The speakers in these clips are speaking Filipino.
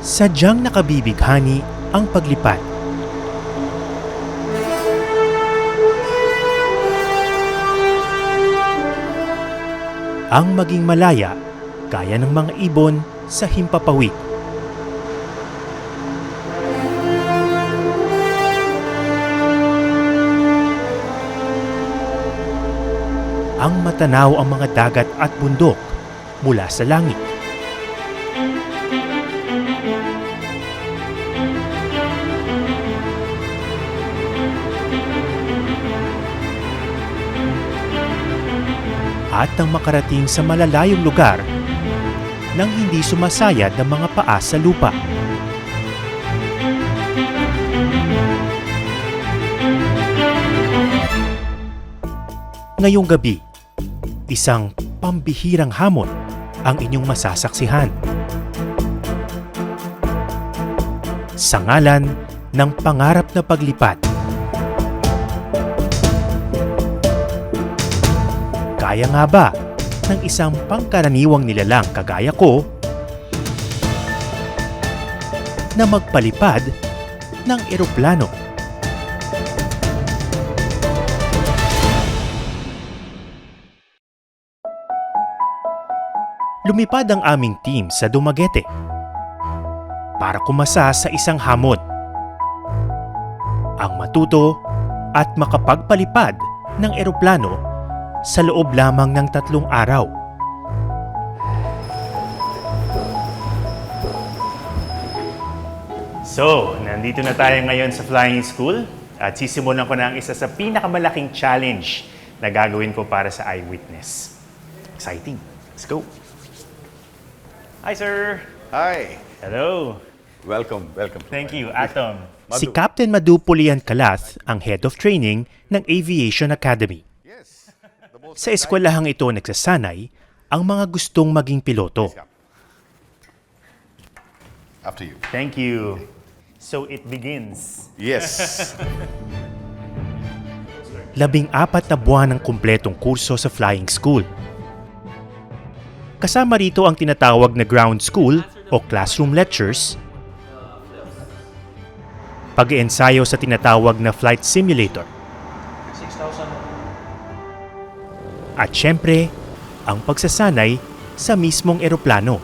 Sadyang nakabibighani ang paglipad. Ang maging malaya, gaya ng mga ibon sa himpapawid. Ang matanaw ang mga dagat at bundok mula sa langit. At ang makarating sa malalayong lugar nang hindi sumasayad ng mga paa sa lupa. Ngayong gabi, isang pambihirang hamon ang inyong masasaksihan. Sa ngalan ng pangarap na paglipad. Kaya nga ba ng isang pangkaraniwang nilalang kagaya ko na magpalipad ng eroplano? Lumipad ang aming team sa Dumaguete para kumasa sa isang hamon. Ang matuto at makapagpalipad ng eroplano sa loob lamang ng 3 araw. So, nandito na tayo ngayon sa flying school at sisimulan ko na ang isa sa pinakamalaking challenge na gagawin ko para sa Eyewitness. Exciting. Let's go. Hi, sir. Hi. Hello. Welcome. Thank you, Atom. Si Captain Madu Pulian Calath ang Head of Training ng Aviation Academy. Yes. Sa eskwelahang ito nagsasanay ang mga gustong maging piloto. After you. Thank you. So it begins. Yes. 14 na buwan ng kumpletong kurso sa flying school. Kasama rito ang tinatawag na ground school o classroom lectures, pag-iensayo sa tinatawag na flight simulator, at syempre, ang pagsasanay sa mismong eroplano.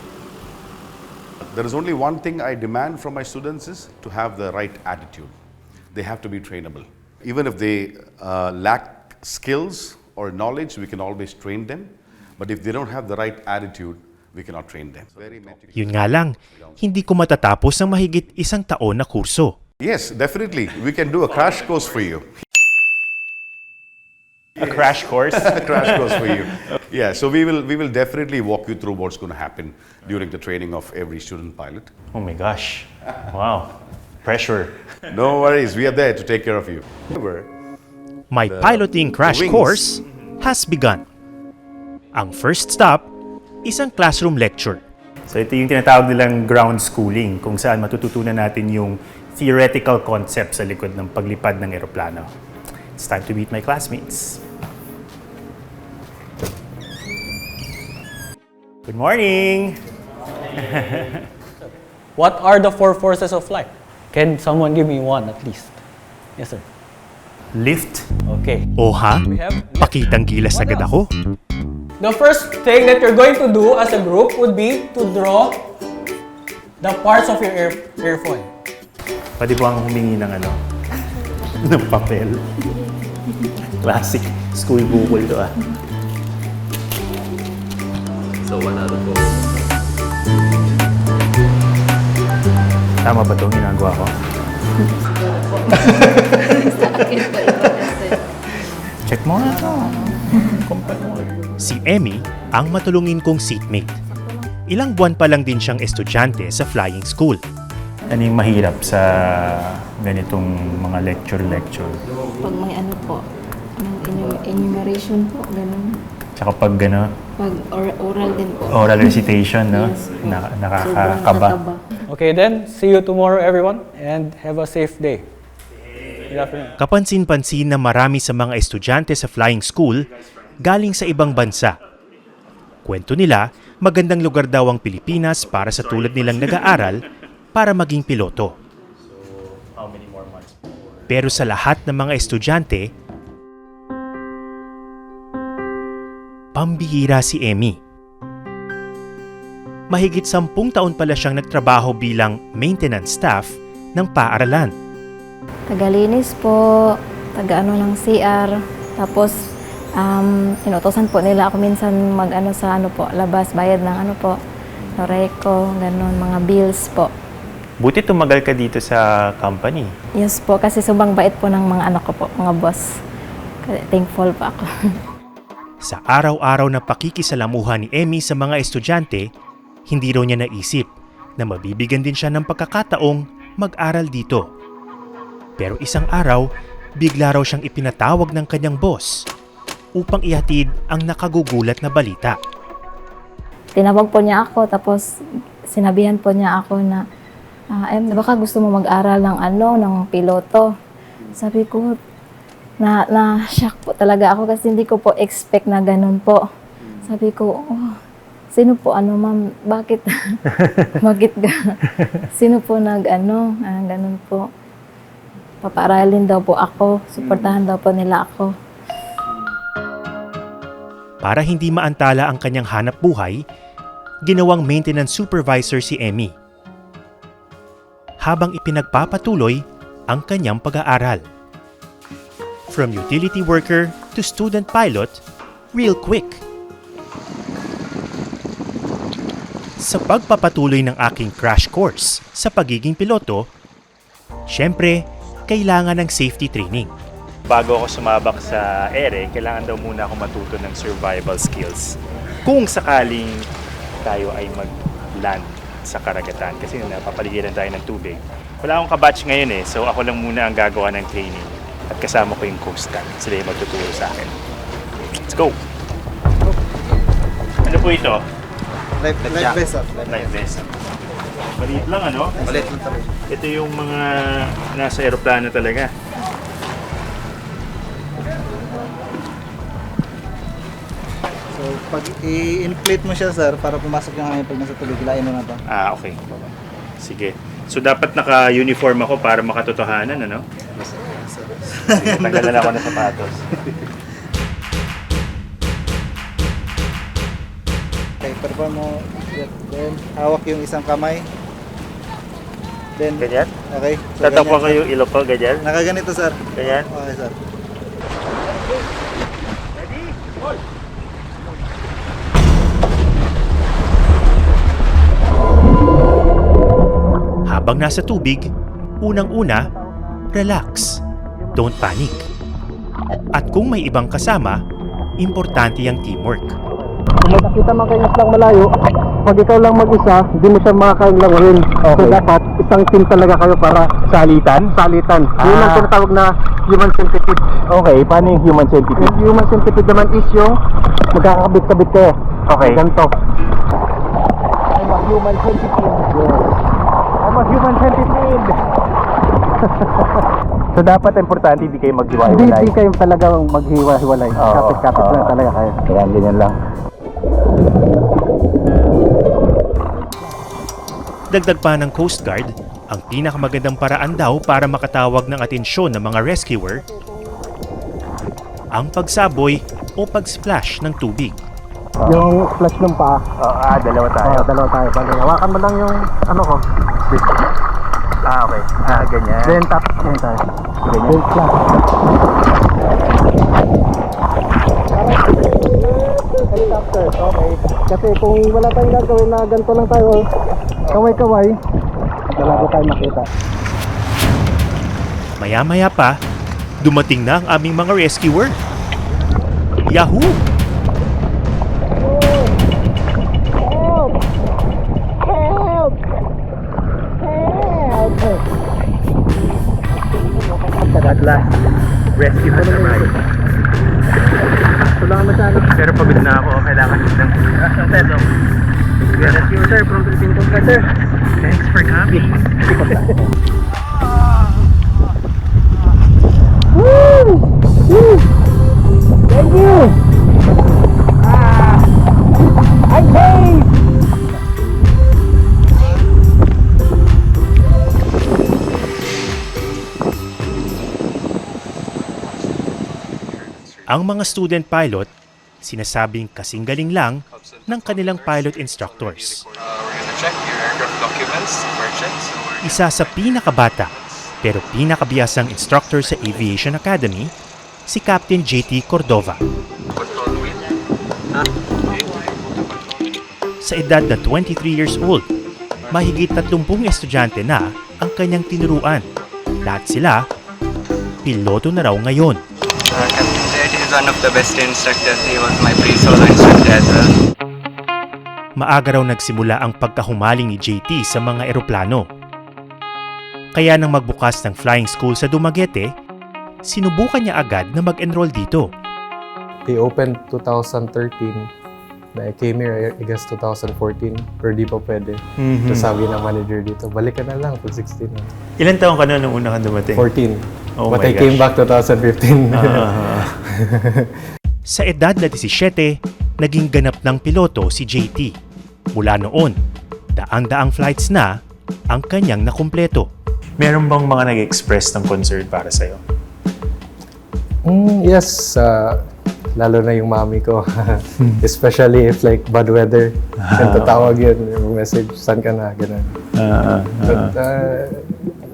There is only one thing I demand from my students is to have the right attitude. They have to be trainable. Even if they lack skills or knowledge, we can always train them. But if they don't have the right attitude, we cannot train them. Yun nga lang, hindi ko matatapos ng mahigit 1 taon na kurso. Yes, definitely. We can do a crash course for you. A crash course? A crash course for you. Yeah, so we will definitely walk you through what's going to happen during the training of every student pilot. Oh my gosh. Wow. Pressure. No worries, we are there to take care of you. My piloting crash wings. course has begun. Ang first stop, isang classroom lecture. So ito yung tinatawag nilang ground schooling, kung saan matututunan natin yung theoretical concept sa likod ng paglipad ng eroplano. It's time to meet my classmates. Good morning! What are the 4 forces of flight? Can someone give me one at least? Yes, sir. Lift. Okay. O ha? We have lift. Pakitang gilas agad ako. The first thing that you're going to do as a group would be to draw the parts of your airfoil. Pwede po ang humingi ng ng papel. Classic school bukol to So 1 out of 4. Tama ba itong ginagawa ko? Check mo nga ito. Si Emmy ang matulungin kong seatmate. Ilang buwan pa lang din siyang estudyante sa flying school. Ano yung mahirap sa ganitong mga lecture? Pag may po, enumeration po, ganun. Tsaka pag Pag oral din po. oral recitation, no? Yes, po. Nakakakaba. Sobrang Okay, then see you tomorrow, everyone, and have a safe day. Good afternoon. Kapansin-pansin na marami sa mga estudyante sa flying school galing sa ibang bansa. Kwento nila, magandang lugar daw ang Pilipinas para sa tulad nilang nag-aaral para maging piloto. Pero sa lahat ng mga estudyante, pambihira si Emmy. Mahigit 10 taon pala siyang nagtrabaho bilang maintenance staff ng paaralan. Tagalinis po, taga-ano ng CR. Tapos, inutosan po nila ako minsan mag-ano sa ano po, labas, bayad ng ano po, Noreco, ganun, mga bills po. Buti tumagal ka dito sa company. Yes po, kasi sobrang bait po ng mga anak ko po, mga boss. Kaya thankful po ako. Sa araw-araw na pakikisalamuhan ni Emmy sa mga estudyante, hindi raw niya naisip na mabibigyan din siya ng pagkakataong mag-aral dito. Pero isang araw, bigla raw siyang ipinatawag ng kanyang boss upang ihatid ang nakagugulat na balita. Tinawag po niya ako, tapos sinabihan po niya ako na, baka gusto mo mag-aral ng ano, ng piloto. Sabi ko, na-shock po talaga ako kasi hindi ko po expect na ganun po. Sabi ko, sino po ma'am, bakit? Bakit sino po ganun po. Papaaralin daw po ako, suportahan daw po nila ako. Para hindi maantala ang kanyang hanap buhay, ginawang maintenance supervisor si Emmy. Habang ipinagpapatuloy ang kanyang pag-aaral. From utility worker to student pilot, real quick. Sa pagpapatuloy ng aking crash course sa pagiging piloto, syempre, kailangan ng safety training. Bago ako sumabak sa ere, kailangan daw muna ako matuto ng survival skills. Kung sakaling tayo ay mag-land sa karagatan, kasi napapaligiran tayo ng tubig. Wala akong kabatch ngayon so ako lang muna ang gagawa ng training. At kasama ko yung Coast Guard. Sila yung magtuturo sa akin. Let's go! Ano po ito? Life vest, sir. Life vest. Maliit lang, ano? Maliit lang talaga. Ito yung mga nasa aeroplano talaga. So, pag i-inflate mo siya, sir, para pumasok yung hangin pag nasa tubig, hilain mo na to. Okay. Sige. So, dapat naka-uniform ako para makatotohanan, ano? Sige, tanggalan ako ng sapatos. Okay, perform mo. Then, hawak yung isang kamay. Then, Ganyan? okay. So, Tatakwa ko ganyan, yung ilok ko, ganyan? sir. Nakaganito, sir. Ganyan? Okay, sir. Habang nasa tubig, unang-una, relax. Don't panic. At kung may ibang kasama, importante ang teamwork. Kung makikita man kayo ng malayo, pag ikaw lang mag-isa, hindi mo siya makakayang langurin. Okay. So dapat, isang team talaga kayo para salitan. Yun ang tinatawag na human centipede. Okay, paano yung human centipede? Yung human centipede naman is yung magkakabit-kabit kayo. Okay. Ganito. I'm a human centipede. I'm a human centipede. So dapat importante hindi kayo maghiwa-hiwalay. Hindi kayo talagang maghiwa-hiwalay. Kapit-kapit lang talaga kayo. Ayan, ganyan lang. Dagdag pa ng Coast Guard, ang pinakamagandang paraan daw para makatawag ng atensyon ng mga rescuer, ang pagsaboy o pag-splash ng tubig. Yung splash ng paa. Dalawa tayo. Dalawa tayo. Hawakan mo lang yung ano ko. Okay. Ganyan. Then tap. Ganyan tayo. Then splash. Helicopter. Okay. Kasi kung wala tayong gagawin na ganito lang tayo, kaway-kaway, wala ko tayo makita. Maya-maya pa, dumating na ang aming mga rescuer. Yahoo! At last, rescue has arrived. Tulungan mo sana. Pero pagod na ako, kailangan ng peso. We are rescue sir from Philippine Coast Guard, sir. Thanks for coming. Thank you! I'm safe! Ang mga student pilot, sinasabing kasing galing lang ng kanilang pilot instructors. We're gonna check your aircraft documents for check. So we're Isa sa pinakabata pero pinakabiyasang instructor sa Aviation Academy, si Captain JT Cordova. control wheel. Sa edad na 23 years old, mahigit 30 estudyante na ang kanyang tinuruan. Lahat sila, piloto na raw ngayon. Captain JT is one of the best instructors. He was my pre-solo instructor as well. Maaga raw nagsimula ang pagkahumaling ni JT sa mga eroplano. Kaya nang magbukas ng flying school sa Dumaguete, sinubukan niya agad na mag-enroll dito. They opened 2013. I came here, I guess, 2014. Pero di pa pwede. So sabi ng manager dito, balik ka na lang pag 16 na. Ilan taong ka na nung una kang dumating? 14. Oh But my I came back 2015. Sa edad na 17, naging ganap ng piloto si JT. Mula noon, daang-daang flights na ang kanyang nakumpleto. Meron bang mga nag-express ng concern para sa'yo? Yes, lalo na yung mami ko. Especially if like bad weather. Yan tatawag yun, yung message, saan ka na, gano'n. But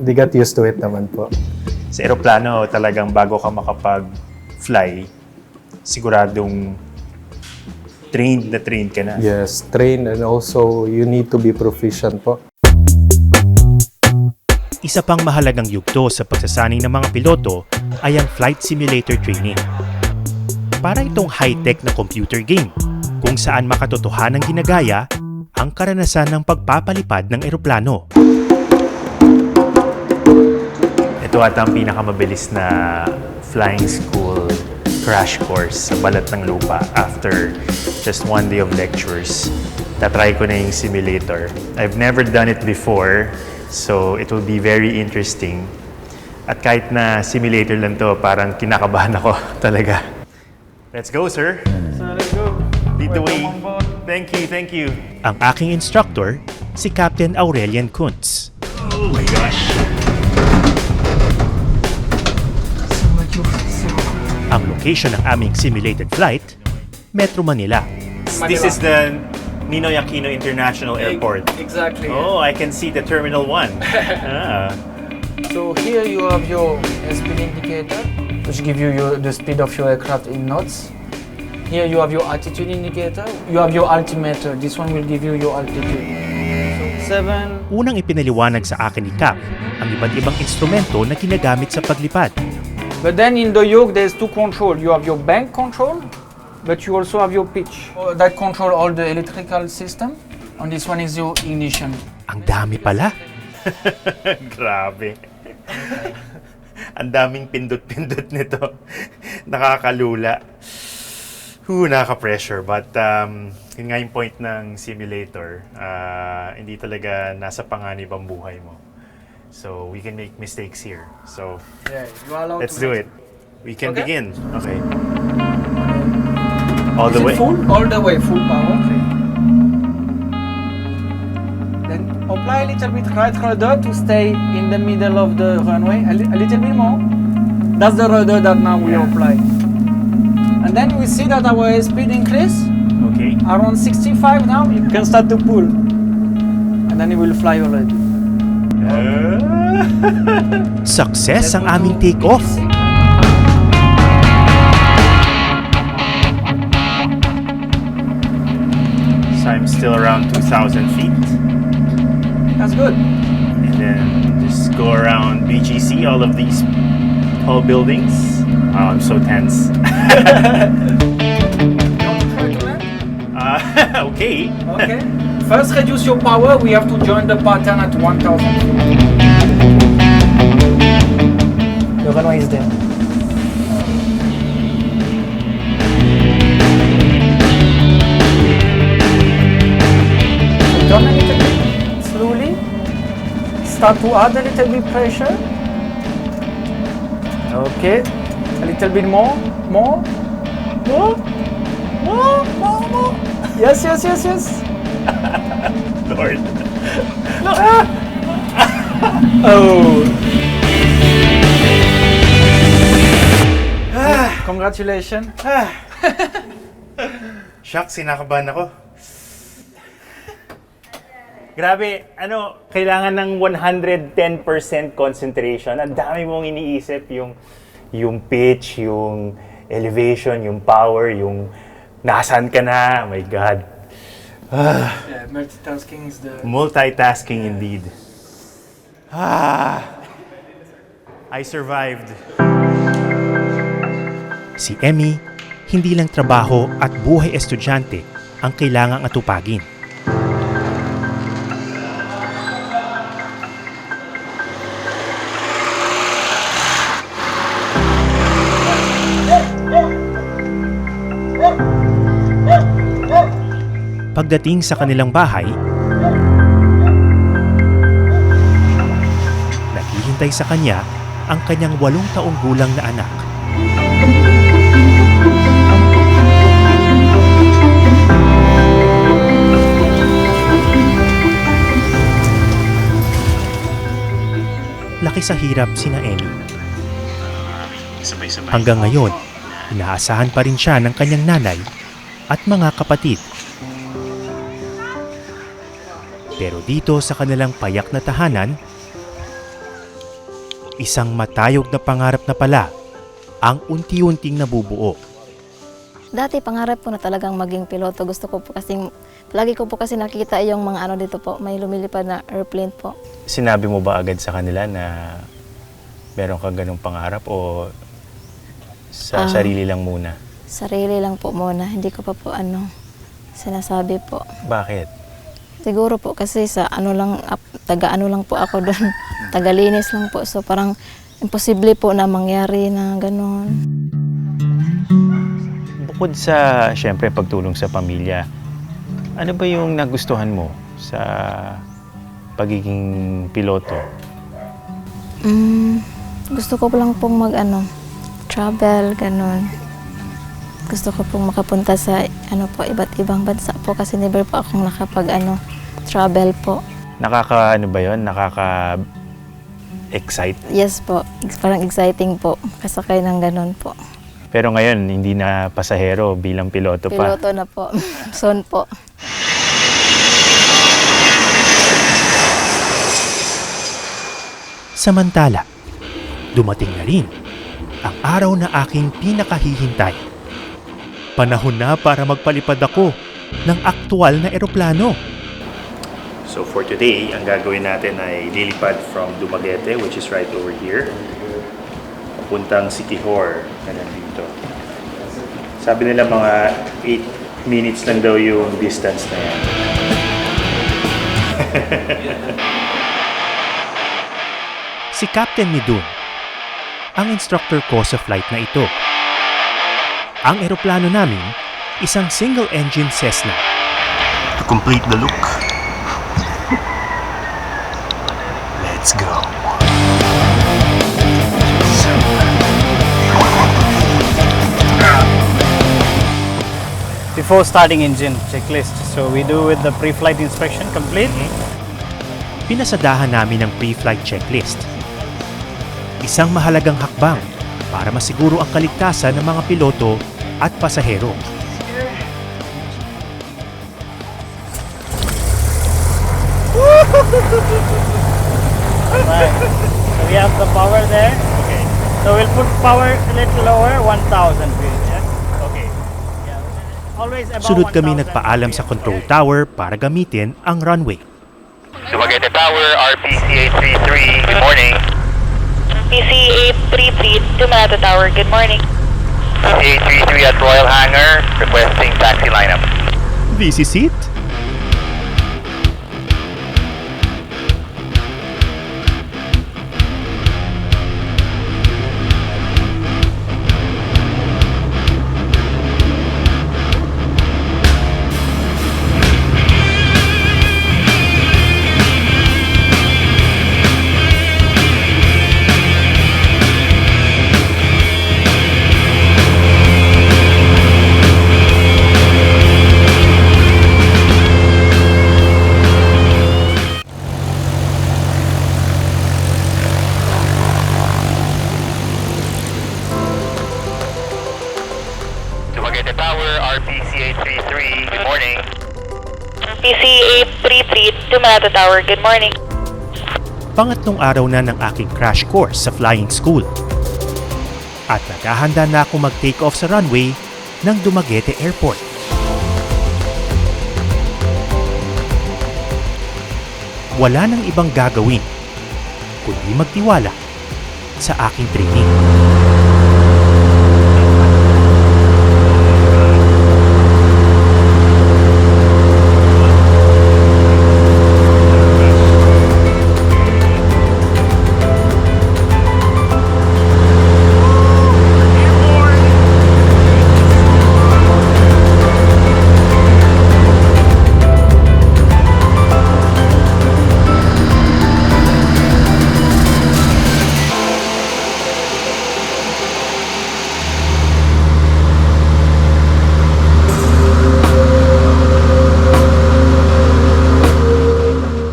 they got used to it naman po. Sa aeroplano, talagang bago ka makapag-fly, siguradong trained ka na. Yes, train and also you need to be proficient po. Isa pang mahalagang yugto sa pagsasanay ng mga piloto ay ang flight simulator training. Para itong high-tech na computer game kung saan makatotohanang ginagaya ang karanasan ng pagpapalipad ng eroplano. Ito ata ang pinakamabilis na flying school crash course sa balat ng lupa after just one day of lectures. Tatry ko na yung simulator. I've never done it before, so it will be very interesting. At kahit na simulator lang to, parang kinakabahan ako talaga. Let's go, sir. Let's go. Lead the way. Thank you. Ang aking instructor, si Captain Aurelian Kuntz. Oh my gosh. Ang location ng aming simulated flight, Metro Manila. This is the Ninoy Aquino International Airport. Exactly. Oh, I can see the Terminal 1. So here you have your speed indicator, which give you the speed of your aircraft in knots. Here you have your altitude indicator. You have your altimeter. This one will give you your altitude. So 7. Unang ipinaliwanag sa akin ni Cap ang iba't ibang instrumento na ginagamit sa paglipad. But then in the yoke there's two control. You have your bank control, but you also have your pitch. That control all the electrical system. And this one is your ignition. Ang dami pala. Grabe. Ang daming pindot-pindot nito. Nakakalula. Nakaka-pressure. But yun nga yung point ng simulator. Hindi talaga nasa panganib ang buhay mo. So we can make mistakes here. So Yeah, you are allowed let's to do make- it. We can Okay. begin. Okay. All Is the it way. full? All the way, full power. Okay. Then apply a little bit right rudder to stay in the middle of the runway. A little bit more. That's the rudder that now we apply. And then we see that our speed increase. Okay. Around 65 now, you can start to pull. And then it will fly already. Success ang aming take-off. So I'm still around 2,000 feet. That's good. And then just go around BGC, all of these tall buildings. Oh, I'm so tense. Okay. Okay. First reduce your power, we have to join the pattern at 1,000 feet. The runway is there. Turn a little bit, slowly. Start to add a little bit pressure. Okay. A little bit more. Yes. Lord. Oh. Congratulations. Congratulations. Shucks, sinakabahan ako. Grabe, kailangan ng 110% concentration. Ang dami mong iniisip, yung pitch, yung elevation, yung power, yung nasaan ka na. Oh my God. Yeah, multitasking is the... Multitasking indeed. I survived. Si Emmy, hindi lang trabaho at buhay estudyante ang kailangang atupagin. Pagdating sa kanilang bahay, naghihintay sa kanya ang kanyang 8 taong gulang na anak. Laki sa hirap sina Emmy. Hanggang ngayon, inaasahan pa rin siya ng kanyang nanay at mga kapatid. Pero dito sa kanilang payak na tahanan, isang matayog na pangarap na pala ang unti-unting nabubuo. Dati pangarap ko na talagang maging piloto. Gusto ko po kasing, lagi ko po kasi nakita yung mga dito po, may lumilipad na airplane po. Sinabi mo ba agad sa kanila na meron kang ganung pangarap o sa sarili lang muna? Sarili lang po muna, hindi ko pa po sinasabi po. Bakit? Siguro po kasi sa taga lang po ako doon, tagalinis lang po. So parang imposible po na mangyari na gano'n. Bukod sa, syempre, pagtulong sa pamilya, ano ba yung nagustuhan mo sa pagiging piloto? Gusto ko lang pong travel, gano'n. Gusto ko pong makapunta sa iba't ibang bansa po kasi never po akong travel po. Nakaka-excite? Yes po, parang exciting po, kasakay ng gano'n po. Pero ngayon, hindi na pasahero bilang piloto pa. Piloto na po, soon po. Samantala, dumating na rin ang araw na aking pinakahihintay. Panahon na para magpalipad ako ng aktwal na eroplano. So for today, ang gagawin natin ay lilipad from Dumaguete, which is right over here, papuntang Siquijor na nandito. Sabi nila mga 8 minutes lang daw yung distance na yan. Si Captain Midun, ang instructor ko sa flight na ito. Ang eroplano namin, isang single-engine Cessna. To complete the look, let's go. Before starting engine checklist, so we do with the pre-flight inspection complete. Pinasadahan namin ang pre-flight checklist. Isang mahalagang hakbang para masiguro ang kaligtasan ng mga piloto at pasahero. Right. So we have the power there. Okay. So we'll put power a little lower, 1,000 feet. Yeah? Okay. Yeah. Always above Sunod kami 1,000 nagpaalam sa feet. control tower para gamitin ang runway. Dumaguete Tower, RPC 833, good morning. PC 833, Dumaguete Tower, good morning. PC 833 at Royal Hangar, requesting taxi lineup. This is it. Manata Tower. Good morning. Pangatlong araw na ng aking crash course sa flying school. At naghahanda na ako mag-take off sa runway ng Dumaguete Airport. Wala nang ibang gagawin kundi magtiwala sa aking training.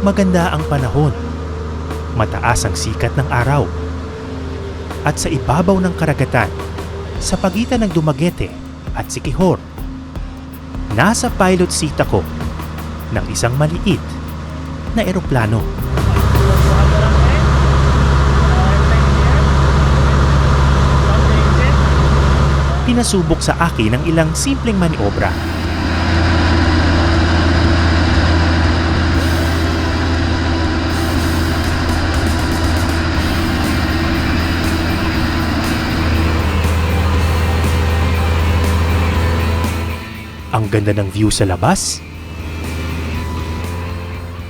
Maganda ang panahon, mataas ang sikat ng araw, at sa ibabaw ng karagatan, sa pagitan ng Dumaguete at Siquijor, nasa pilot seat ako ng isang maliit na eroplano. Pinasubok sa akin ang ilang simpleng maniobra. Ang ganda ng view sa labas.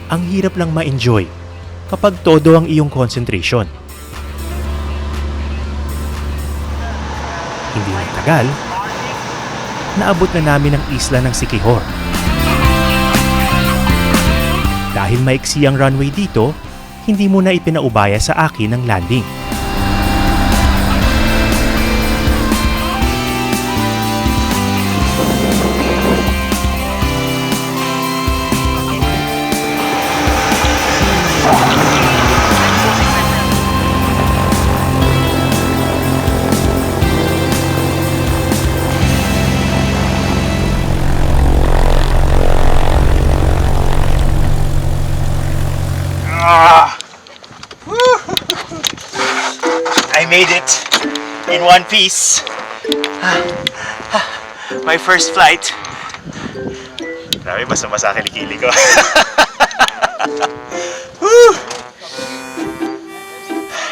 Ang hirap lang ma-enjoy kapag todo ang iyong concentration. Hindi nagtagal, naabot na namin ang isla ng Siquijor. Dahil maiksi ang runway dito, hindi mo na ipinaubaya sa akin ang landing. I made it in one piece. My first flight. Grabe, basa-basa kilikili ko.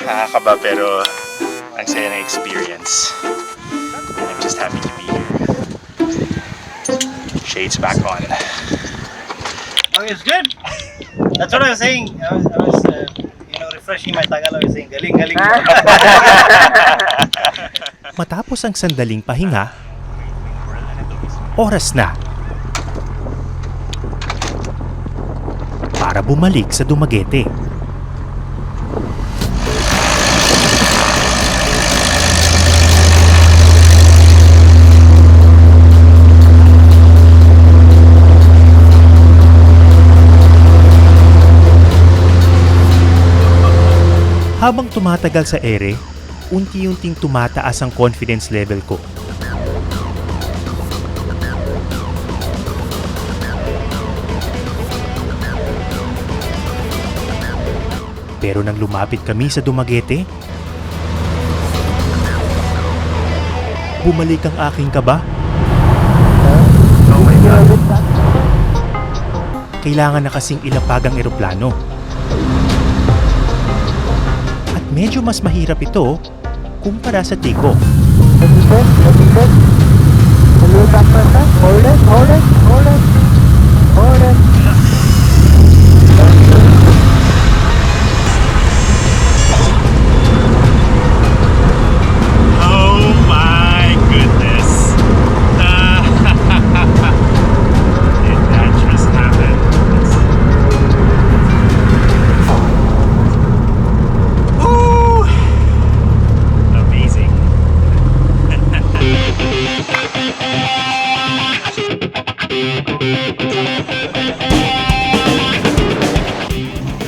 Nakakaba pero ang saya ng experience. And I'm just happy to be here. Shades back on. Oh, it's good. That's what I was saying. I was refreshing my Tagalog. I was saying, galing, galing. Matapos ang sandaling pahinga, oras na para bumalik sa Dumaguete. Habang tumatagal sa ere, unti-unting tumataas ang confidence level ko. Pero nang lumapit kami sa Dumaguete, bumalik ang aking kaba. Oh my God. Kailangan na kasing ilapag ang eroplano. Medyo mas mahirap ito kumpara sa take-off. Oh my goodness! Did that just happen?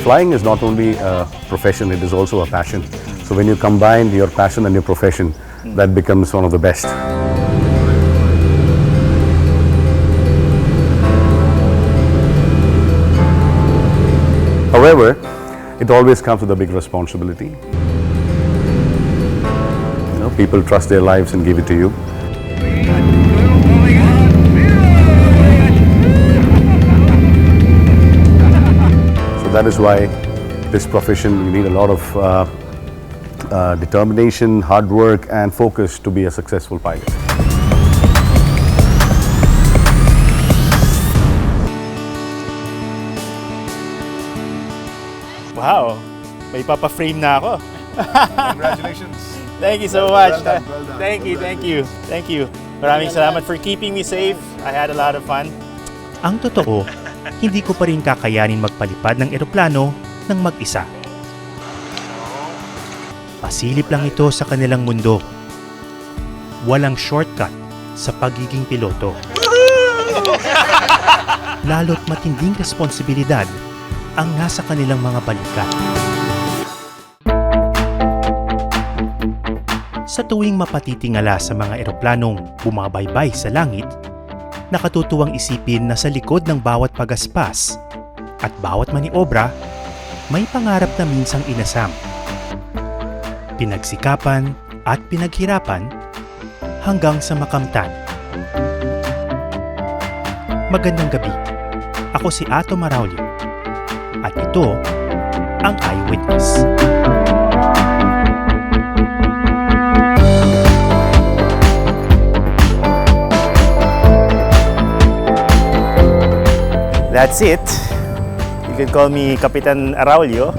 Flying is not only a profession, it is also a passion. So when you combine your passion and your profession, that becomes one of the best. it always comes with a big responsibility. You know, people trust their lives and give it to you. So that is why this profession, you need a lot of determination, hard work and focus to be a successful pilot. Wow, may papa-frame na ako. Congratulations. Thank you so much. Thank you. Maraming salamat for keeping me safe. I had a lot of fun. Ang totoo, hindi ko pa rin kakayanin magpalipad ng eroplano ng mag-isa. Pasilip lang ito sa kanilang mundo. Walang shortcut sa pagiging piloto. Lalo't matinding responsibilidad ang nasa kanilang mga balikat. Sa tuwing mapatitingala sa mga eroplanong bumabaybay sa langit, nakatutuwang isipin na sa likod ng bawat pagaspas at bawat maniobra, may pangarap na minsang inasam. Pinagsikapan at pinaghirapan hanggang sa makamtan. Magandang gabi. Ako si Ato Maraulio. At ito ang Eyewitness. That's it. You can call me Kapitan Araulio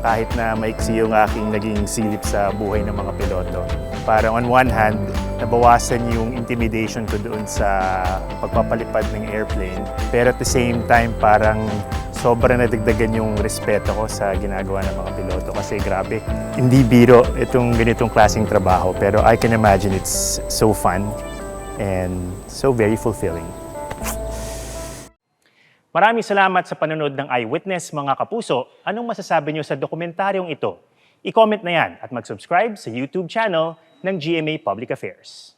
kahit na maiksi yung aking naging silip sa buhay ng mga piloto. Parang on one hand, nabawasan yung intimidation ko doon sa pagpapalipad ng airplane. Pero at the same time, parang sobrang nadagdagan yung respeto ko sa ginagawa ng mga piloto kasi grabe. Hindi biro itong ganitong klaseng trabaho pero I can imagine it's so fun and so very fulfilling. Maraming salamat sa panonood ng Eyewitness, mga kapuso. Anong masasabi niyo sa dokumentaryong ito? I-comment na yan at mag-subscribe sa YouTube channel ng GMA Public Affairs.